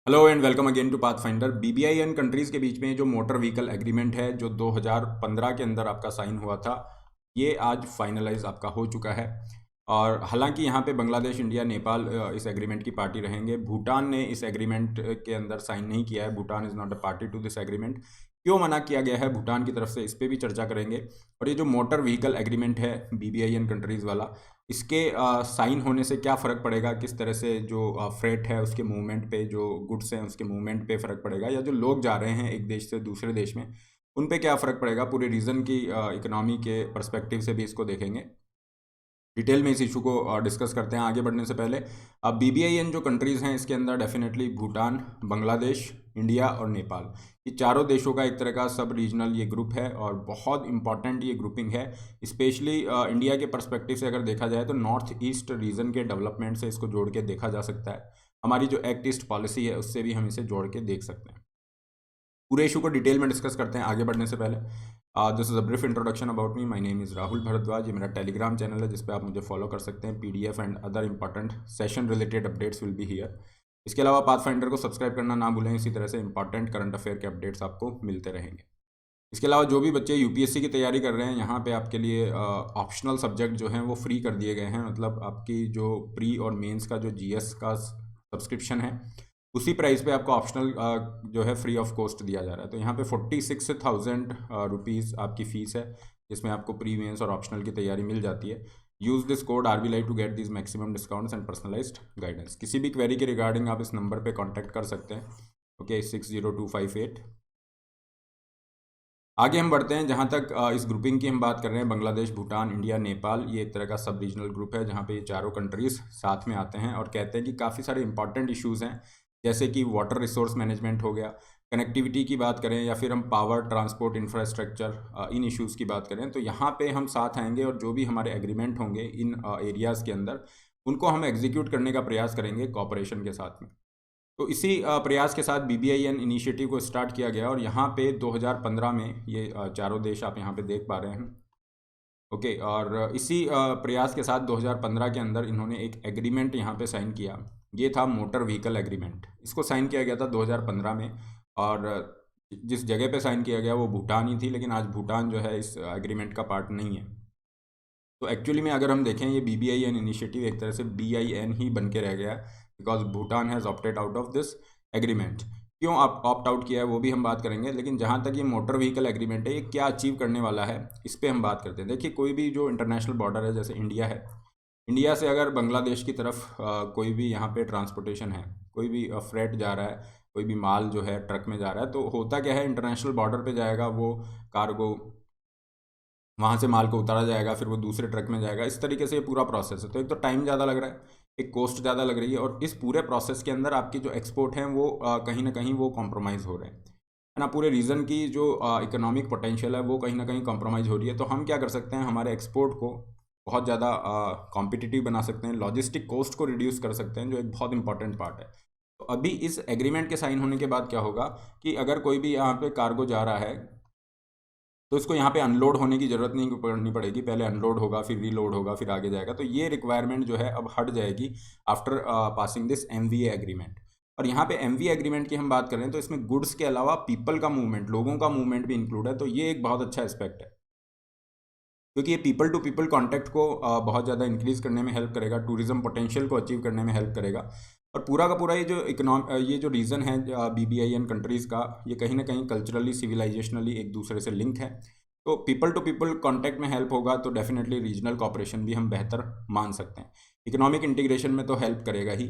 Hello and welcome again to Pathfinder. BBI and countries के बीच में जो मोटर व्हीकल एग्रीमेंट है जो 2015 के अंदर आपका साइन हुआ था, ये आज फाइनलाइज आपका हो चुका है। और हालांकि यहाँ पे बांग्लादेश, इंडिया, नेपाल इस एग्रीमेंट की पार्टी रहेंगे। भूटान ने इस एग्रीमेंट के अंदर साइन नहीं किया है। Bhutan is not a party to this agreement. क्यों मना किया गया है भूटान की तरफ से, इस पर भी चर्चा करेंगे। और ये जो मोटर व्हीकल एग्रीमेंट है बीबीआई एंड कंट्रीज़ वाला, इसके साइन होने से क्या फ़र्क पड़ेगा, किस तरह से जो फ्रेट है उसके मूवमेंट पे, जो गुड्स हैं उसके मूवमेंट पे फ़र्क पड़ेगा, या जो लोग जा रहे हैं एक देश से दूसरे देश में उन पे क्या फ़र्क पड़ेगा, पूरे रीजन की इकोनॉमी के पर्सपेक्टिव से भी इसको देखेंगे। डिटेल में इस इशू को डिस्कस करते हैं। आगे बढ़ने से पहले, अब बीबीआईएन जो कंट्रीज़ हैं इसके अंदर डेफिनेटली भूटान, बांग्लादेश, इंडिया और नेपाल, ये चारों देशों का एक तरह का सब रीजनल ये ग्रुप है और बहुत इंपॉर्टेंट ये ग्रुपिंग है। स्पेशली इंडिया के पर्सपेक्टिव से अगर देखा जाए तो नॉर्थ ईस्ट रीजन के डेवलपमेंट से इसको जोड़ के देखा जा सकता है। हमारी जो एक्ट ईस्ट पॉलिसी है उससे भी हम इसे जोड़ के देख सकते हैं। पूरे इशू को डिटेल में डिस्कस करते हैं। आगे बढ़ने से पहले, this is a brief introduction about me. My name is Rahul Bharadwaj. ये मेरा टेलीग्राम चैनल है जिस पे आप मुझे फॉलो कर सकते हैं। PDF and other important session related updates will be here. इसके अलावा पाथफाइंडर को सब्सक्राइब करना ना भूलें। इसी तरह से इंपॉर्टेंट करंट अफेयर के अपडेट्स आपको मिलते रहेंगे। इसके अलावा जो भी बच्चे यूपीएससी की तैयारी कर रहे हैं, यहाँ पे आपके लिए ऑप्शनल सब्जेक्ट जो हैं वो फ्री कर दिए गए हैं। मतलब आपकी जो प्री और मेंस का जो जीएस का सब्सक्रिप्शन है, उसी प्राइस पे आपको ऑप्शनल जो है फ्री ऑफ कॉस्ट दिया जा रहा है। तो यहाँ पे 46,000 रुपीज़ आपकी फ़ीस है, जिसमें आपको प्री मेंस और ऑप्शनल की तैयारी मिल जाती है। Use this code R B live to get this maximum discounts and personalised guidance. किसी भी क्वेरी के रिगार्डिंग आप इस नंबर पे कांटेक्ट कर सकते हैं। ओके, 60258। आगे हम बढ़ते हैं। जहाँ तक इस ग्रुपिंग की हम बात कर रहे हैं, बांग्लादेश, भूटान, इंडिया, नेपाल, ये एक तरह का सब रीजनल ग्रुप है जहाँ पे ये चारों कंट्रीज़ साथ में आते हैं और कहते हैं कि काफ़ी सारे इंपॉर्टेंट इश्यूज़ हैं, जैसे कि वाटर रिसोर्स मैनेजमेंट हो गया, कनेक्टिविटी की बात करें, या फिर हम पावर ट्रांसपोर्ट इंफ्रास्ट्रक्चर, इन इश्यूज़ की बात करें, तो यहाँ पे हम साथ आएंगे और जो भी हमारे एग्रीमेंट होंगे इन एरियाज़ के अंदर, उनको हम एग्जीक्यूट करने का प्रयास करेंगे कॉपरेशन के साथ में। तो इसी प्रयास के साथ बीबीआईएन इनिशिएटिव को स्टार्ट किया गया और यहाँ पे 2015 में ये चारों देश आप यहाँ पे देख पा रहे हैं। ओके, और इसी प्रयास के साथ 2015 के अंदर इन्होंने एक एग्रीमेंट यहाँ पे साइन किया। ये था मोटर व्हीकल एग्रीमेंट। इसको साइन किया गया था 2015 में। और जिस जगह पे साइन किया गया वो भूटान ही थी, लेकिन आज भूटान जो है इस एग्रीमेंट का पार्ट नहीं है। तो एक्चुअली में अगर हम देखें, ये बीबीआईएन इनिशिएटिव एक तरह से बीआईएन ही बन के रह गया है, because Bhutan has opted out of this agreement. क्यों आप ऑप्ट आउट किया है वो भी हम बात करेंगे, लेकिन जहाँ तक ये मोटर व्हीकल एग्रीमेंट है, ये क्या अचीव करने वाला है इस पर हम बात करते हैं। देखिए, कोई भी जो इंटरनेशनल बॉर्डर है, जैसे इंडिया है, इंडिया से अगर बांग्लादेश की तरफ कोई भी यहाँ पे ट्रांसपोर्टेशन है, कोई भी फ्रेट जा रहा है, कोई भी माल जो है ट्रक में जा रहा है, तो होता क्या है, इंटरनेशनल बॉर्डर पे जाएगा वो कार्गो, वहाँ से माल को उतारा जाएगा, फिर वो दूसरे ट्रक में जाएगा। इस तरीके से ये पूरा प्रोसेस है। तो एक तो टाइम ज़्यादा लग रहा है, एक कॉस्ट ज़्यादा लग रही है, और इस पूरे प्रोसेस के अंदर आपकी जो एक्सपोर्ट हैं वो कहीं ना कहीं वो कॉम्प्रोमाइज़ हो रहे हैं, है ना। पूरे रीजन की जो इकोनॉमिक पोटेंशियल है वो कहीं ना कहीं कॉम्प्रोमाइज़ हो रही है। तो हम क्या कर सकते हैं, हमारे एक्सपोर्ट को बहुत ज़्यादा कॉम्पिटिटिव बना सकते हैं, लॉजिस्टिक कॉस्ट को रिड्यूस कर सकते हैं, जो एक बहुत इंपॉर्टेंट पार्ट है। तो अभी इस एग्रीमेंट के साइन होने के बाद क्या होगा कि अगर कोई भी यहाँ पे कार्गो जा रहा है, तो इसको यहाँ पे अनलोड होने की ज़रूरत नहीं पड़नी पड़ेगी। पहले अनलोड होगा, फिर रीलोड होगा, फिर आगे जाएगा। तो ये रिक्वायरमेंट जो है अब हट जाएगी after passing this MVA agreement. और यहाँ पे एमवीए एग्रीमेंट की हम बात करें तो इसमें गुड्स के अलावा पीपल का मूवमेंट, लोगों का मूवमेंट भी इंक्लूड है। तो ये एक बहुत अच्छा एस्पेक्ट है, क्योंकि ये पीपल टू पीपल कॉन्टैक्ट को बहुत ज़्यादा इंक्रीज करने में हेल्प करेगा, टूरिज्म पोटेंशियल को अचीव करने में हेल्प करेगा। और पूरा का पूरा ये जो रीजन है बीबीआईएन कंट्रीज़ का, ये कहीं ना कहीं कल्चरली, सिविलाइजेशनली एक दूसरे से लिंक है। तो पीपल टू पीपल कॉन्टैक्ट में हेल्प होगा तो डेफिनेटली रीजनल कॉपरेशन भी हम बेहतर मान सकते हैं। इकोनॉमिक इंटीग्रेशन में तो हेल्प करेगा ही।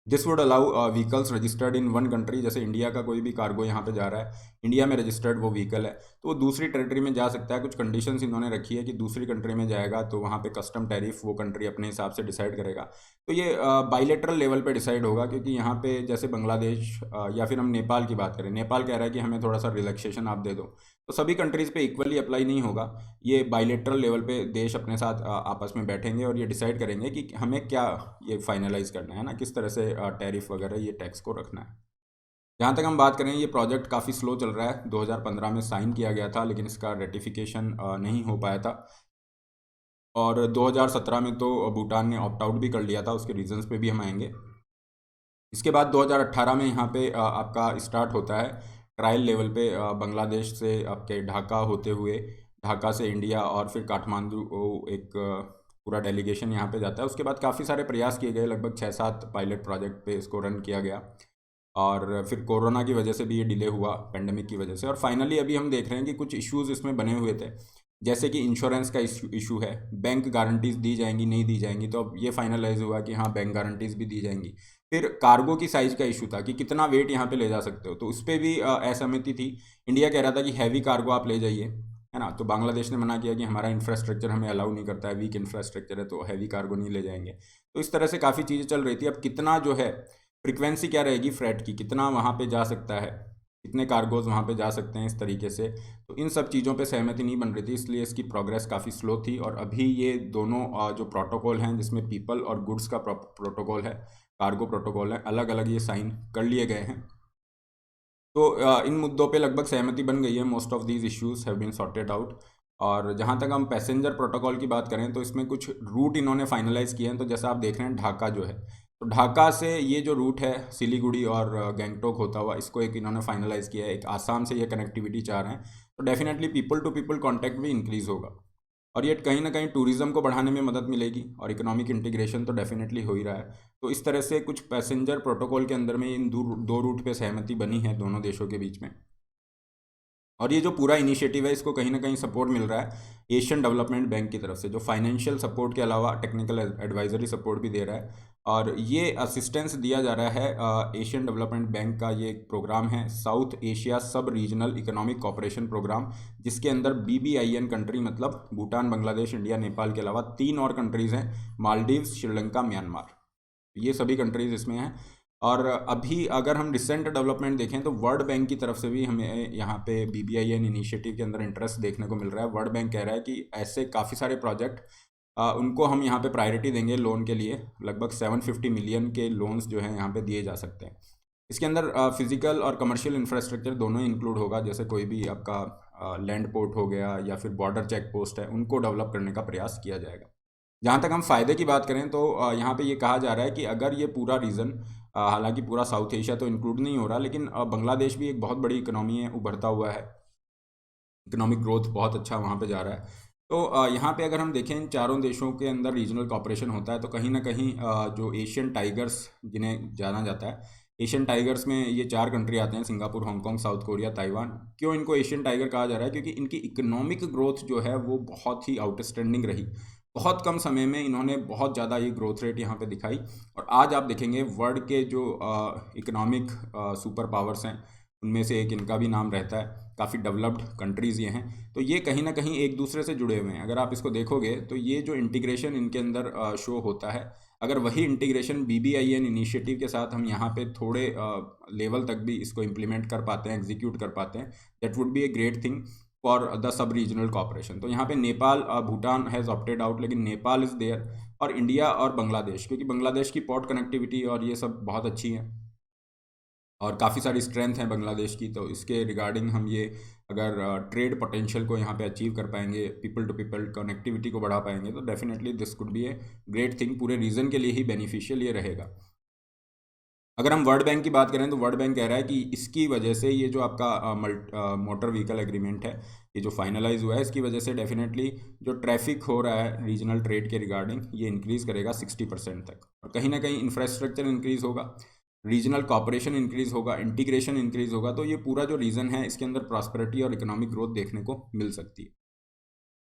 This would allow vehicles registered in one country. जैसे इंडिया का कोई भी कार्गो यहाँ पे जा रहा है, इंडिया में रजिस्टर्ड वो व्हीकल है, तो वो दूसरी टेरिटरी में जा सकता है। कुछ कंडीशंस इन्होंने रखी है कि दूसरी कंट्री में जाएगा तो वहाँ पे कस्टम टैरिफ वो कंट्री अपने हिसाब से डिसाइड करेगा। तो ये बाइलेटरल लेवल पे डिसाइड होगा, क्योंकि यहाँ पे जैसे बांग्लादेश या फिर हम नेपाल की बात करें, नेपाल कह रहा है कि हमें थोड़ा सा रिलैक्सेशन आप दे दो, तो सभी कंट्रीज़ पे इक्वली अप्लाई नहीं होगा। ये बाइलेटरल लेवल पे देश अपने साथ आपस में बैठेंगे और ये डिसाइड करेंगे कि हमें क्या ये फाइनलाइज करना है ना, किस तरह से टैरिफ वगैरह ये टैक्स को रखना है। जहाँ तक हम बात करें, ये प्रोजेक्ट काफ़ी स्लो चल रहा है। 2015 में साइन किया गया था, लेकिन इसका रेटिफिकेशन नहीं हो पाया था। और 2017 में तो भूटान ने ऑप्ट आउट भी कर लिया था, उसके रीजंस पे भी हम आएंगे। इसके बाद 2018 में यहाँ पे आपका स्टार्ट होता है ट्रायल लेवल पे, बांग्लादेश से आपके ढाका होते हुए, ढाका से इंडिया और फिर काठमांडू एक पूरा डेलीगेशन यहाँ पे जाता है। उसके बाद काफ़ी सारे प्रयास किए गए, लगभग 6-7 पायलट प्रोजेक्ट पे इसको रन किया गया, और फिर कोरोना की वजह से भी ये डिले हुआ, पेंडेमिक की वजह से। और फाइनली अभी हम देख रहे हैं कि कुछ इश्यूज़ इसमें बने हुए थे, जैसे कि इंश्योरेंस का इशू है, बैंक गारंटीज दी जाएंगी नहीं दी जाएंगी, तो अब ये फाइनलाइज हुआ कि हाँ बैंक गारंटीज भी दी जाएंगी। फिर कार्गो की साइज़ का इशू था कि कितना वेट यहाँ पे ले जा सकते हो, तो उस पर भी असहमति थी। इंडिया कह रहा था कि हैवी कार्गो आप ले जाइए, है ना, तो बांग्लादेश ने मना किया कि हमारा इंफ्रास्ट्रक्चर हमें अलाउ नहीं करता है, वीक इंफ्रास्ट्रक्चर है, तो हैवी कार्गो नहीं ले जाएंगे। तो इस तरह से काफ़ी चीज़ें चल रही थी। अब कितना जो है फ्रिक्वेंसी क्या रहेगी फ्रेट की, कितना वहाँ पे जा सकता है, कितने कार्गोज वहाँ पे जा सकते हैं इस तरीके से, तो इन सब चीज़ों पे सहमति नहीं बन रही थी, इसलिए इसकी प्रोग्रेस काफ़ी स्लो थी। और अभी ये दोनों जो प्रोटोकॉल हैं, जिसमें पीपल और गुड्स का प्रोटोकॉल है, कार्गो प्रोटोकॉल है, अलग अलग ये साइन कर लिए गए हैं। तो इन मुद्दों पे लगभग सहमति बन गई है। Most of these issues have been sorted out. और जहाँ तक हम पैसेंजर प्रोटोकॉल की बात करें, तो इसमें कुछ रूट इन्होंने फाइनलाइज किए हैं। तो जैसा आप देख रहे हैं ढाका जो है, तो ढाका से ये जो रूट है सिलीगुड़ी और गैंगटोक होता हुआ, इसको एक इन्होंने फाइनलाइज किया है। एक आसाम से ये कनेक्टिविटी चाह रहे हैं, तो definitely people to people contact भी इंक्रीज़ होगा, और ये कहीं ना कहीं टूरिज़्म को बढ़ाने में मदद मिलेगी, और इकोनॉमिक इंटीग्रेशन तो डेफिनेटली हो ही रहा है। तो इस तरह से कुछ पैसेंजर प्रोटोकॉल के अंदर में इन दो रूट पे सहमति बनी है दोनों देशों के बीच में। और ये जो पूरा इनिशिएटिव है, इसको कहीं ना कहीं सपोर्ट मिल रहा है एशियन डेवलपमेंट बैंक की तरफ से, जो फाइनेंशियल सपोर्ट के अलावा टेक्निकल एडवाइजरी सपोर्ट भी दे रहा है। और ये असिस्टेंस दिया जा रहा है एशियन डेवलपमेंट बैंक का। ये एक प्रोग्राम है, साउथ एशिया सब रीजनल इकोनॉमिक कॉपरेशन प्रोग्राम, जिसके अंदर BBIN कंट्री मतलब भूटान, बांग्लादेश, इंडिया, नेपाल के अलावा 3 और कंट्रीज़ हैं, मालदीव्स, श्रीलंका, म्यांमार, ये सभी कंट्रीज़ इसमें हैं। और अभी अगर हम रिसेंट डेवलपमेंट देखें, तो वर्ल्ड बैंक की तरफ से भी हमें यहाँ पे BBIN इनिशिएटिव के अंदर इंटरेस्ट देखने को मिल रहा है। वर्ल्ड बैंक कह रहा है कि ऐसे काफ़ी सारे प्रोजेक्ट उनको हम यहाँ पे प्रायोरिटी देंगे लोन के लिए। लगभग 750 मिलियन के लोन्स जो हैं यहाँ पे दिए जा सकते हैं। इसके अंदर फिजिकल और कमर्शियल इंफ्रास्ट्रक्चर दोनों ही इंक्लूड होगा, जैसे कोई भी आपका लैंड पोर्ट हो गया या फिर बॉर्डर चेक पोस्ट है, उनको डेवलप करने का प्रयास किया जाएगा। जहाँ तक हम फ़ायदे की बात करें, तो यहाँ पे ये कहा जा रहा है कि अगर ये पूरा रीजन, हालांकि पूरा साउथ एशिया तो इंक्लूड नहीं हो रहा, लेकिन बांग्लादेश भी एक बहुत बड़ी इकोनॉमी है, उभरता हुआ है, इकोनॉमिक ग्रोथ बहुत अच्छा वहाँ पे जा रहा है। तो यहाँ पे अगर हम देखें, इन चारों देशों के अंदर रीजनल कॉपरेशन होता है, तो कहीं ना कहीं जो एशियन टाइगर्स जिन्हें जाना जाता है, एशियन टाइगर्स में ये 4 कंट्री आते हैं, Singapore, Hong Kong, south Korea, Taiwan. क्यों इनको एशियन टाइगर कहा जा रहा है? क्योंकि इनकी इकोनॉमिक ग्रोथ जो है वो बहुत ही आउटस्टैंडिंग रही। बहुत कम समय में इन्होंने बहुत ज़्यादा ये ग्रोथ रेट यहाँ पे दिखाई। और आज आप देखेंगे वर्ल्ड के जो इकोनॉमिक सुपर पावर्स हैं, उनमें से एक इनका भी नाम रहता है। काफ़ी डेवलप्ड कंट्रीज़ ये हैं, तो ये कहीं ना कहीं एक दूसरे से जुड़े हुए हैं। अगर आप इसको देखोगे, तो ये जो इंटीग्रेशन इनके अंदर शो होता है, अगर वही इंटीग्रेशन BBIN इनिशिएटिव के साथ हम यहाँ पे थोड़े लेवल तक भी इसको इम्प्लीमेंट कर पाते हैं, एग्जीक्यूट कर पाते हैं, that would be a great thing for the sub regional cooperation. तो यहाँ पे Nepal, Bhutan has opted out, लेकिन नेपाल इज़ देयर, और इंडिया और बांग्लादेश, क्योंकि बांग्लादेश की पोर्ट कनेक्टिविटी और ये सब बहुत अच्छी है, और काफ़ी सारी स्ट्रेंथ है बांग्लादेश की। तो इसके रिगार्डिंग हम ये अगर ट्रेड पोटेंशियल को यहाँ पे अचीव कर पाएंगे, पीपल टू पीपल कनेक्टिविटी को बढ़ा पाएंगे, तो definitely this could be a great thing, पूरे रीजन के लिए ही बेनिफिशियल ये रहेगा। अगर हम वर्ल्ड बैंक की बात करें, तो वर्ल्ड बैंक कह रहा है कि इसकी वजह से ये जो आपका मोटर व्हीकल एग्रीमेंट है, ये जो फाइनलाइज हुआ है, इसकी वजह से डेफिनेटली जो ट्रैफिक हो रहा है रीजनल ट्रेड के रिगार्डिंग, ये इंक्रीज़ करेगा 60% तक, और कहीं ना कहीं इंफ्रास्ट्रक्चर इंक्रीज़ होगा, रीजनल कॉपरेशन इंक्रीज़ होगा, इंटीग्रेशन इंक्रीज़ होगा। तो ये पूरा जो रीजन है, इसके अंदर प्रॉस्पेरिटी और इकोनॉमिक ग्रोथ देखने को मिल सकती है।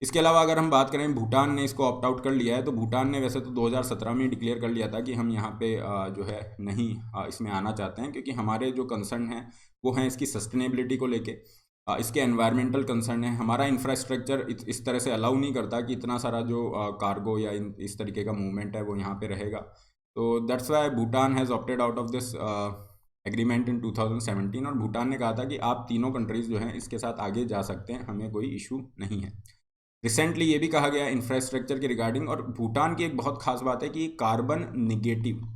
इसके अलावा अगर हम बात करें, भूटान ने इसको ऑप्ट आउट कर लिया है। तो भूटान ने वैसे तो 2017 में डिक्लेयर कर लिया था कि हम यहाँ पे जो है नहीं इसमें आना चाहते हैं, क्योंकि हमारे जो कंसर्न हैं वो हैं इसकी सस्टेनेबिलिटी को लेके, इसके एनवायरमेंटल कंसर्न है। हमारा इंफ्रास्ट्रक्चर इस तरह से अलाउ नहीं करता कि इतना सारा जो कार्गो या इस तरीके का मूवमेंट है वो यहाँ पे रहेगा। तो that's why Bhutan has opted out of this agreement in 2017, और भूटान ने कहा था कि आप तीनों कंट्रीज़ जो हैं इसके साथ आगे जा सकते हैं, हमें कोई इशू नहीं है। रिसेंटली ये भी कहा गया इंफ्रास्ट्रक्चर के रिगार्डिंग, और भूटान की एक बहुत खास बात है कि कार्बन निगेटिव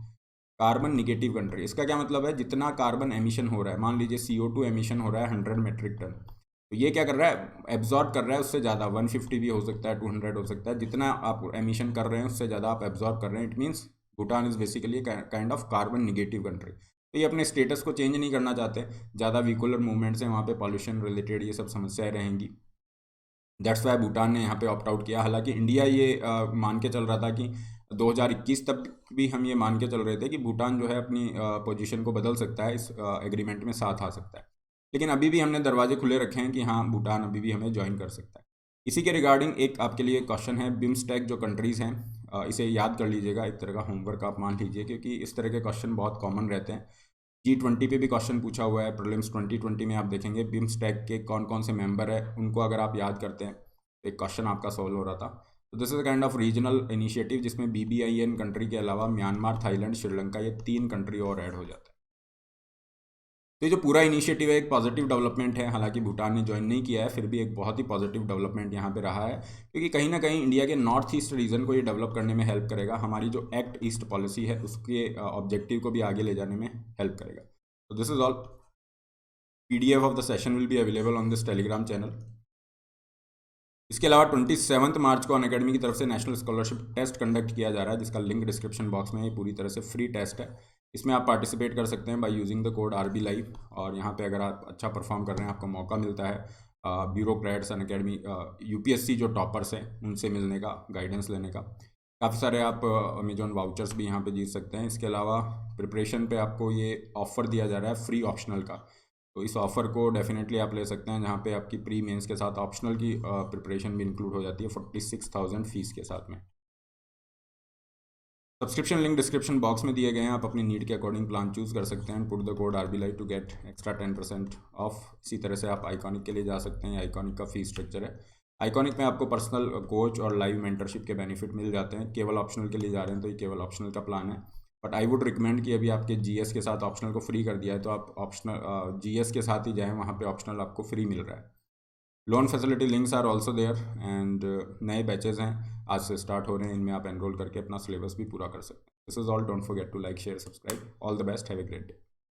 कंट्री। इसका क्या मतलब है? जितना कार्बन एमिशन हो रहा है, मान लीजिए CO2 एमिशन हो रहा है 100 मेट्रिक टन, तो ये क्या कर रहा है? एब्जॉर्ब कर रहा है उससे ज़्यादा, 150 भी हो सकता है, 200 हो सकता है। जितना आप एमिशन कर रहे हैं उससे ज़्यादा आप एब्जॉर्ब कर रहे हैं, it means Bhutan is basically kind of carbon negative country. तो ये अपने स्टेटस को चेंज नहीं करना चाहते, ज़्यादा व्हीकुलर मूवमेंट्स हैं वहाँ पे, पॉल्यूशन रिलेटेड ये सब समस्याएं रहेंगी। दैट्स वाई भूटान ने यहाँ पे ऑप्ट आउट किया। हालांकि इंडिया ये मान के चल रहा था कि 2021 तक भी हम ये मान के चल रहे थे कि भूटान जो है अपनी पोजीशन को बदल सकता है, इस एग्रीमेंट में साथ आ सकता है। लेकिन अभी भी हमने दरवाजे खुले रखे हैं कि हाँ, भूटान अभी भी हमें ज्वाइन कर सकता है। इसी के रिगार्डिंग एक आपके लिए क्वेश्चन है, बिम्स्टेक जो कंट्रीज़ हैं, इसे याद कर लीजिएगा, एक तरह का होमवर्क आप मान लीजिए, क्योंकि इस तरह के क्वेश्चन बहुत कॉमन रहते हैं। G20 पे भी क्वेश्चन पूछा हुआ है, प्रीलिम्स 2020 में आप देखेंगे बिम्स्टेक के कौन कौन से मेंबर है, उनको अगर आप याद करते हैं, एक क्वेश्चन आपका सॉल्व हो रहा था। तो this is a kind of regional initiative जिसमें BBIN कंट्री के अलावा म्यांमार, थाईलैंड, श्रीलंका, ये 3 कंट्री और ऐड हो जाता है। तो ये जो पूरा इनिशिएटिव है एक पॉजिटिव डेवलपमेंट है। हालांकि भूटान ने ज्वाइन नहीं किया है, फिर भी एक बहुत ही पॉजिटिव डेवलपमेंट यहाँ पे रहा है, क्योंकि कहीं ना कहीं इंडिया के नॉर्थ ईस्ट रीजन को ये डेवलप करने में हेल्प करेगा। हमारी जो एक्ट ईस्ट पॉलिसी है उसके ऑब्जेक्टिव को भी आगे ले जाने में हेल्प करेगा। तो this is all. PDF of the session will be available on this Telegram channel. इसके अलावा 27 मार्च को अनअकैडमी की तरफ से नेशनल स्कॉलरशिप टेस्ट कंडक्ट किया जा रहा है, जिसका लिंक डिस्क्रिप्शन बॉक्स में है। ये पूरी तरह से फ्री टेस्ट है। इसमें आप पार्टिसिपेट कर सकते हैं by using the code RB Live, और यहाँ पे अगर आप अच्छा परफॉर्म कर रहे हैं आपको मौका मिलता है ब्यूरोक्रेट्स अनअकैडमी UPSC जो टॉपर्स हैं उनसे मिलने का, गाइडेंस लेने का। काफ़ी सारे आप अमेजॉन वाउचर्स भी यहाँ पे जीत सकते हैं। इसके अलावा प्रिपरेशन पे आपको ये ऑफ़र दिया जा रहा है फ्री ऑप्शनल का, तो इस ऑफ़र को डेफिनेटली आप ले सकते हैं, जहाँ पे आपकी प्री मेंस के साथ ऑप्शनल की प्रिपरेशन भी इंक्लूड हो जाती है 46,000 फीस के साथ में। सब्सक्रिप्शन लिंक डिस्क्रिप्शन बॉक्स में दिए गए हैं, आप अपनी नीड के अकॉर्डिंग प्लान चूज़ कर सकते हैं। Put the code RB Live to get extra 10% off. इसी तरह से आप आइकॉनिक के लिए जा सकते हैं। आइकॉनिक का फीस स्ट्रक्चर है, आइकॉनिक में आपको पर्सनल कोच और लाइव मेंटरशिप के बेनिफिट मिल जाते हैं। केवल ऑप्शनल के लिए जा रहे हैं तो ये केवल ऑप्शनल का प्लान है, बट आई वुड रिकमेंड कि अभी आपके GS के साथ ऑप्शनल को फ्री कर दिया है, तो आप ऑप्शनल GS के साथ ही जाएँ, वहाँ पे ऑप्शनल आपको फ्री मिल रहा है। Loan facility links are also there and नए बैचेज हैं, आज से स्टार्ट हो रहे हैं, इनमें आप एनरोल करके अपना सिलेबस भी पूरा कर सकते हैं। This is all. Don't forget to like, share, subscribe. All the best, have a great day.